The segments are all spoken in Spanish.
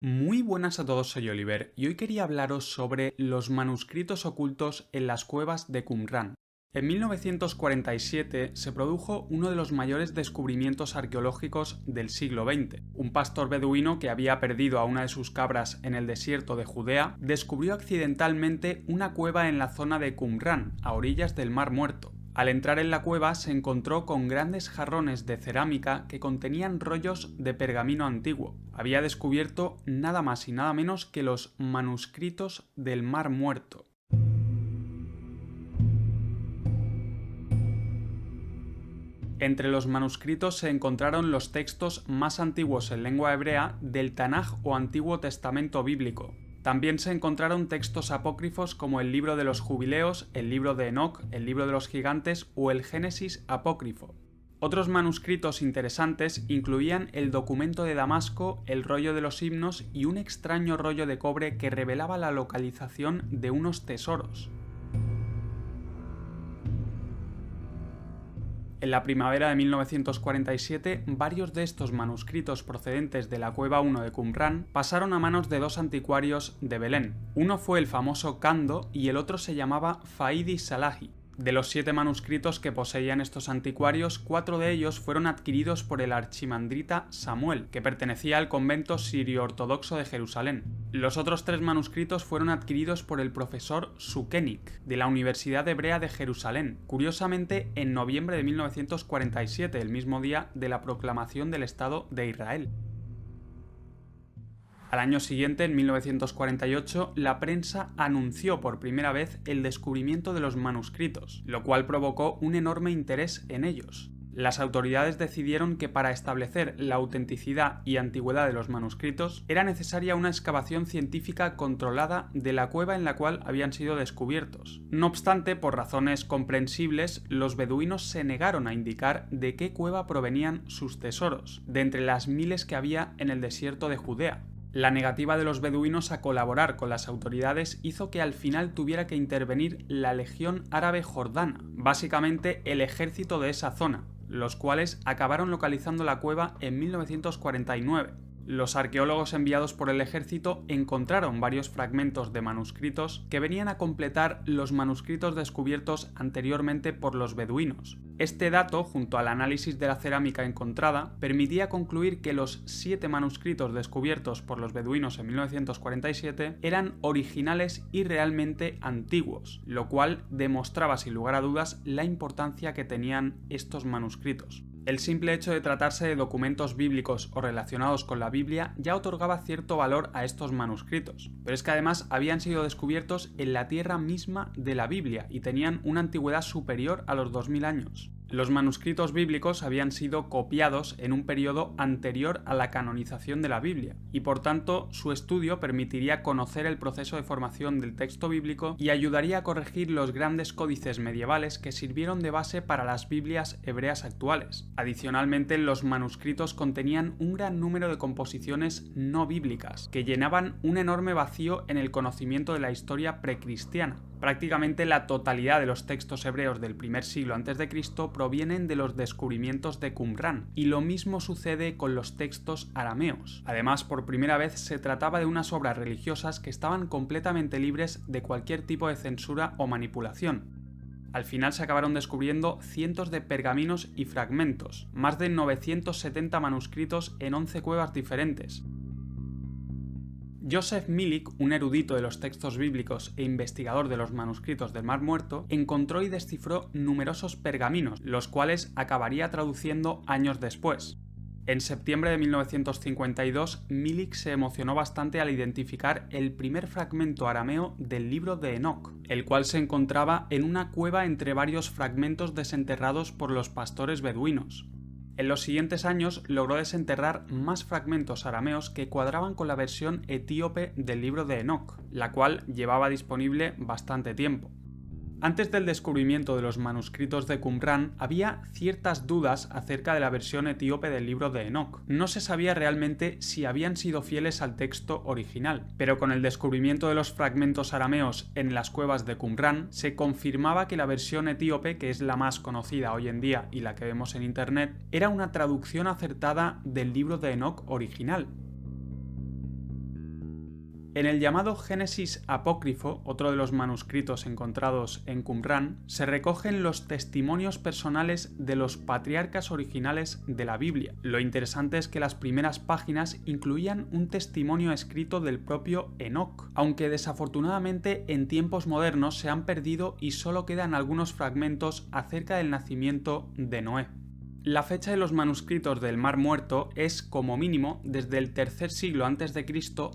Muy buenas a todos, soy Oliver y hoy quería hablaros sobre los manuscritos ocultos en las cuevas de Qumrán. En 1947 se produjo uno de los mayores descubrimientos arqueológicos del siglo XX. Un pastor beduino que había perdido a una de sus cabras en el desierto de Judea descubrió accidentalmente una cueva en la zona de Qumrán, a orillas del Mar Muerto. Al entrar en la cueva se encontró con grandes jarrones de cerámica que contenían rollos de pergamino antiguo. Había descubierto nada más y nada menos que los manuscritos del Mar Muerto. Entre los manuscritos se encontraron los textos más antiguos en lengua hebrea del Tanaj o Antiguo Testamento bíblico. También se encontraron textos apócrifos como el Libro de los Jubileos, el Libro de Enoc, el Libro de los Gigantes o el Génesis apócrifo. Otros manuscritos interesantes incluían el documento de Damasco, el rollo de los himnos y un extraño rollo de cobre que revelaba la localización de unos tesoros. En la primavera de 1947, varios de estos manuscritos procedentes de la Cueva 1 de Qumrán pasaron a manos de dos anticuarios de Belén. Uno fue el famoso Kando y el otro se llamaba Faidi Salahi. De los 7 manuscritos que poseían estos anticuarios, 4 de ellos fueron adquiridos por el archimandrita Samuel, que pertenecía al convento sirio-ortodoxo de Jerusalén. Los otros 3 manuscritos fueron adquiridos por el profesor Sukenik, de la Universidad Hebrea de Jerusalén, curiosamente en noviembre de 1947, el mismo día de la proclamación del Estado de Israel. Al año siguiente, en 1948, la prensa anunció por primera vez el descubrimiento de los manuscritos, lo cual provocó un enorme interés en ellos. Las autoridades decidieron que para establecer la autenticidad y antigüedad de los manuscritos era necesaria una excavación científica controlada de la cueva en la cual habían sido descubiertos. No obstante, por razones comprensibles, los beduinos se negaron a indicar de qué cueva provenían sus tesoros, de entre las miles que había en el desierto de Judea. La negativa de los beduinos a colaborar con las autoridades hizo que al final tuviera que intervenir la Legión Árabe Jordana, básicamente el ejército de esa zona, los cuales acabaron localizando la cueva en 1949. Los arqueólogos enviados por el ejército encontraron varios fragmentos de manuscritos que venían a completar los manuscritos descubiertos anteriormente por los beduinos. Este dato, junto al análisis de la cerámica encontrada, permitía concluir que los 7 manuscritos descubiertos por los beduinos en 1947 eran originales y realmente antiguos, lo cual demostraba sin lugar a dudas la importancia que tenían estos manuscritos. El simple hecho de tratarse de documentos bíblicos o relacionados con la Biblia ya otorgaba cierto valor a estos manuscritos, pero es que además habían sido descubiertos en la tierra misma de la Biblia y tenían una antigüedad superior a los 2000 años. Los manuscritos bíblicos habían sido copiados en un periodo anterior a la canonización de la Biblia, y por tanto su estudio permitiría conocer el proceso de formación del texto bíblico y ayudaría a corregir los grandes códices medievales que sirvieron de base para las Biblias hebreas actuales. Adicionalmente, los manuscritos contenían un gran número de composiciones no bíblicas, que llenaban un enorme vacío en el conocimiento de la historia precristiana. Prácticamente la totalidad de los textos hebreos del primer siglo a.C. provienen de los descubrimientos de Qumrán, y lo mismo sucede con los textos arameos. Además, por primera vez se trataba de unas obras religiosas que estaban completamente libres de cualquier tipo de censura o manipulación. Al final se acabaron descubriendo cientos de pergaminos y fragmentos, más de 970 manuscritos en 11 cuevas diferentes. Joseph Milik, un erudito de los textos bíblicos e investigador de los manuscritos del Mar Muerto, encontró y descifró numerosos pergaminos, los cuales acabaría traduciendo años después. En septiembre de 1952, Milik se emocionó bastante al identificar el primer fragmento arameo del libro de Enoc, el cual se encontraba en una cueva entre varios fragmentos desenterrados por los pastores beduinos. En los siguientes años logró desenterrar más fragmentos arameos que cuadraban con la versión etíope del libro de Enoc, la cual llevaba disponible bastante tiempo. Antes del descubrimiento de los manuscritos de Qumrán, había ciertas dudas acerca de la versión etíope del libro de Enoc. No se sabía realmente si habían sido fieles al texto original, pero con el descubrimiento de los fragmentos arameos en las cuevas de Qumrán, se confirmaba que la versión etíope, que es la más conocida hoy en día y la que vemos en internet, era una traducción acertada del libro de Enoc original. En el llamado Génesis apócrifo, otro de los manuscritos encontrados en Qumrán, se recogen los testimonios personales de los patriarcas originales de la Biblia. Lo interesante es que las primeras páginas incluían un testimonio escrito del propio Enoc, aunque desafortunadamente en tiempos modernos se han perdido y solo quedan algunos fragmentos acerca del nacimiento de Noé. La fecha de los manuscritos del Mar Muerto es, como mínimo, desde el tercer siglo a.C.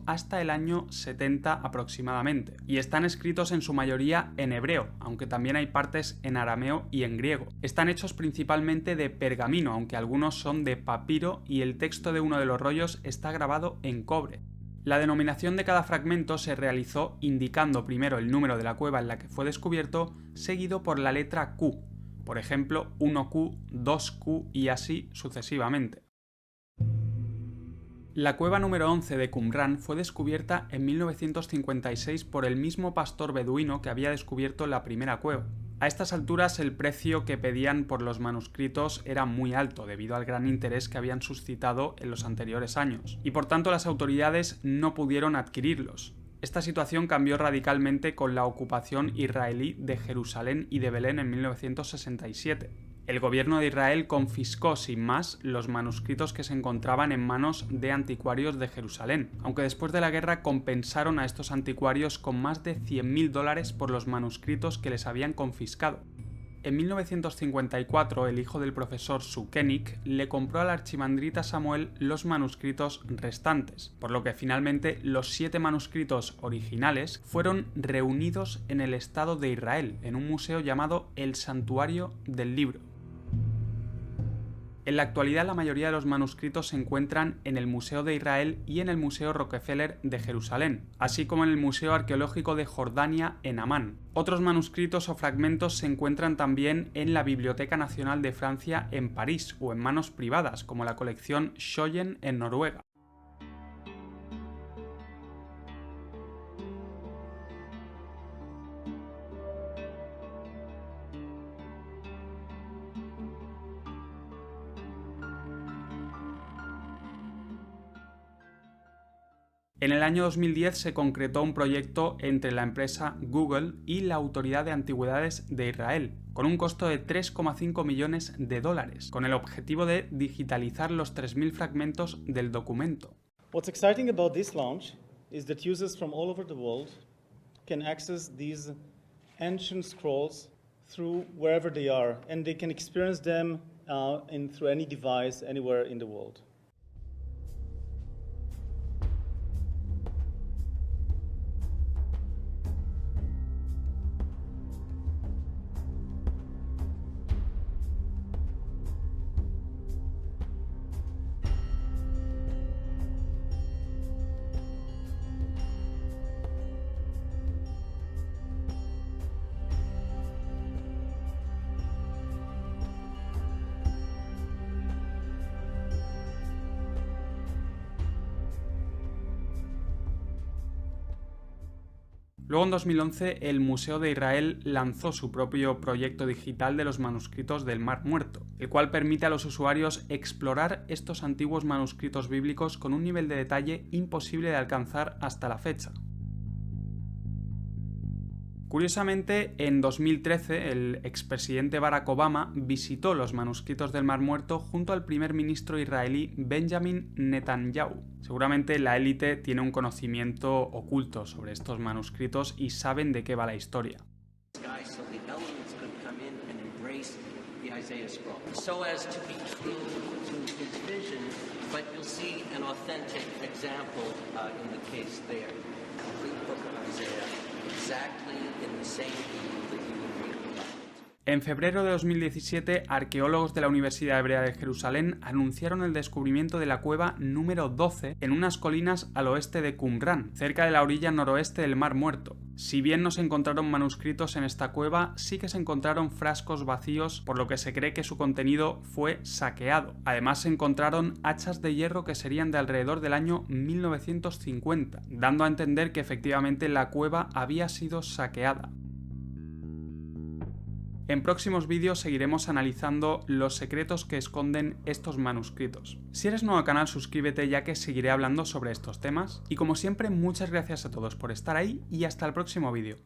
hasta el año 70 aproximadamente, y están escritos en su mayoría en hebreo, aunque también hay partes en arameo y en griego. Están hechos principalmente de pergamino, aunque algunos son de papiro, y el texto de uno de los rollos está grabado en cobre. La denominación de cada fragmento se realizó indicando primero el número de la cueva en la que fue descubierto, seguido por la letra Q. Por ejemplo, 1Q, 2Q y así sucesivamente. La cueva número 11 de Qumrán fue descubierta en 1956 por el mismo pastor beduino que había descubierto la primera cueva. A estas alturas el precio que pedían por los manuscritos era muy alto debido al gran interés que habían suscitado en los anteriores años, y por tanto las autoridades no pudieron adquirirlos. Esta situación cambió radicalmente con la ocupación israelí de Jerusalén y de Belén en 1967. El gobierno de Israel confiscó sin más los manuscritos que se encontraban en manos de anticuarios de Jerusalén, aunque después de la guerra compensaron a estos anticuarios con más de $100.000 por los manuscritos que les habían confiscado. En 1954, el hijo del profesor Sukenik le compró al archimandrita Samuel los manuscritos restantes, por lo que finalmente los 7 manuscritos originales fueron reunidos en el Estado de Israel, en un museo llamado el Santuario del Libro. En la actualidad la mayoría de los manuscritos se encuentran en el Museo de Israel y en el Museo Rockefeller de Jerusalén, así como en el Museo Arqueológico de Jordania en Amán. Otros manuscritos o fragmentos se encuentran también en la Biblioteca Nacional de Francia en París o en manos privadas, como la colección Schoyen en Noruega. En el año 2010 se concretó un proyecto entre la empresa Google y la Autoridad de Antigüedades de Israel, con un costo de $3,5 millones, con el objetivo de digitalizar los 3.000 fragmentos del documento. What's exciting about this launch is that users from all over the world can access these ancient scrolls through wherever they are, and they can experience them through any device anywhere in the world. Luego en 2011 el Museo de Israel lanzó su propio proyecto digital de los manuscritos del Mar Muerto, el cual permite a los usuarios explorar estos antiguos manuscritos bíblicos con un nivel de detalle imposible de alcanzar hasta la fecha. Curiosamente, en 2013 el expresidente Barack Obama visitó los manuscritos del Mar Muerto junto al primer ministro israelí Benjamin Netanyahu. Seguramente la élite tiene un conocimiento oculto sobre estos manuscritos y saben de qué va la historia. En febrero de 2017, arqueólogos de la Universidad Hebrea de Jerusalén anunciaron el descubrimiento de la cueva número 12 en unas colinas al oeste de Qumrán, cerca de la orilla noroeste del Mar Muerto. Si bien no se encontraron manuscritos en esta cueva, sí que se encontraron frascos vacíos, por lo que se cree que su contenido fue saqueado. Además se encontraron hachas de hierro que serían de alrededor del año 1950, dando a entender que efectivamente la cueva había sido saqueada. En próximos vídeos seguiremos analizando los secretos que esconden estos manuscritos. Si eres nuevo al canal, suscríbete, ya que seguiré hablando sobre estos temas. Y como siempre, muchas gracias a todos por estar ahí y hasta el próximo vídeo.